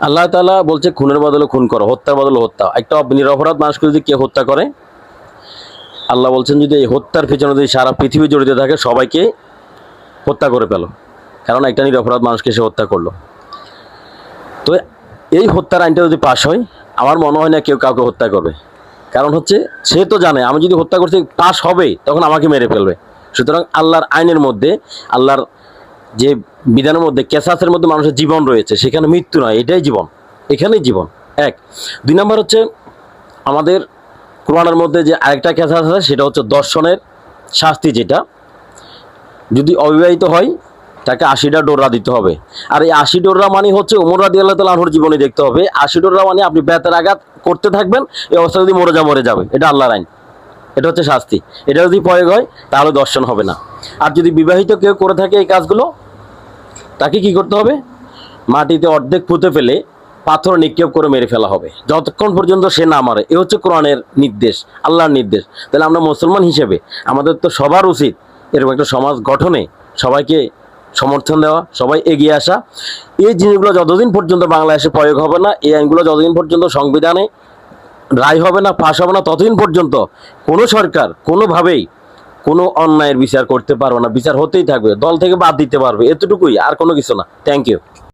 আল্লাহ তাআলা বলছে খুনের বদলে খুন করো, হত্যার বদলে হত্যা। একটা নিরপরাধ মানুষকে যদি কেউ হত্যা করে, আল্লাহ বলছেন যদি এই হত্যার পেছনে যদি সারা পৃথিবী জড়িত থাকে, সবাইকে হত্যা করে ফেলো, কারণ একটা নিরপরাধ মানুষকে সে হত্যা করলো। তো এই হত্যার আইনটা যদি পাশ হয়, আমার মনে হয় না কেউ কাউকে হত্যা করবে। কারণ হচ্ছে সে তো জানে আমি যদি হত্যা করছি পাশ হবে, তখন আমাকে মেরে ফেলবে। সুতরাং আল্লাহর আইনের মধ্যে, আল্লাহর যে বিধানের মধ্যে, কেসাসের মধ্যে মানুষের জীবন রয়েছে, সেখানে মৃত্যু নয়, এটাই জীবন, এখানেই জীবন। এক। দুই নম্বর হচ্ছে আমাদের কোরআনের মধ্যে যে আরেকটা কেসাস আছে, সেটা হচ্ছে দর্শনের শাস্তি, যেটা যদি অবিবাহিত হয় তাকে ৮০টা ডোররা দিতে হবে। আর এই ৮০ ডোররা মানে হচ্ছে ওমর রাদিয়াল্লাহু তাআলা আনহুর জীবনে দেখতে হবে। ৮০ ডোররা মানে আপনি বেতের আঘাত করতে থাকবেন, এই অবস্থা যদি মরে যাবে, এটা আল্লাহর আইন, এটা হচ্ছে শাস্তি। এটা যদি প্রয়োগ হয় তাহলে দর্শন হবে না। আর যদি বিবাহিত কেউ করে থাকে এই কাজগুলো, তাকে কি করতে হবে? মাটিতে অর্ধেক পুঁতে ফেলে পাথর নিক্ষেপ করে মেরে ফেলা হবে, যতক্ষণ পর্যন্ত সে না মারে। এ হচ্ছে কোরআনের নির্দেশ, আল্লাহর নির্দেশ। তাহলে আমরা মুসলমান হিসেবে আমাদের তো সবার উচিত এরকম একটা সমাজ গঠনে সবাইকে সমর্থন দেওয়া, সবাই এগিয়ে আসা। এই জিনিসগুলো যতদিন পর্যন্ত বাংলাদেশে প্রয়োগ হবে না, এই আইনগুলো যতদিন পর্যন্ত সংবিধানে রায় হবে না, পাশ হবে না, ততদিন পর্যন্ত কোনো সরকার কোনোভাবেই কোনো অন্যায়ের বিচার করতে পারবে না। বিচার হতেই থাকবে, দল থেকে বাদ দিতে পারবে, এতটুকুই, আর কোনো কিছু না। Thank you.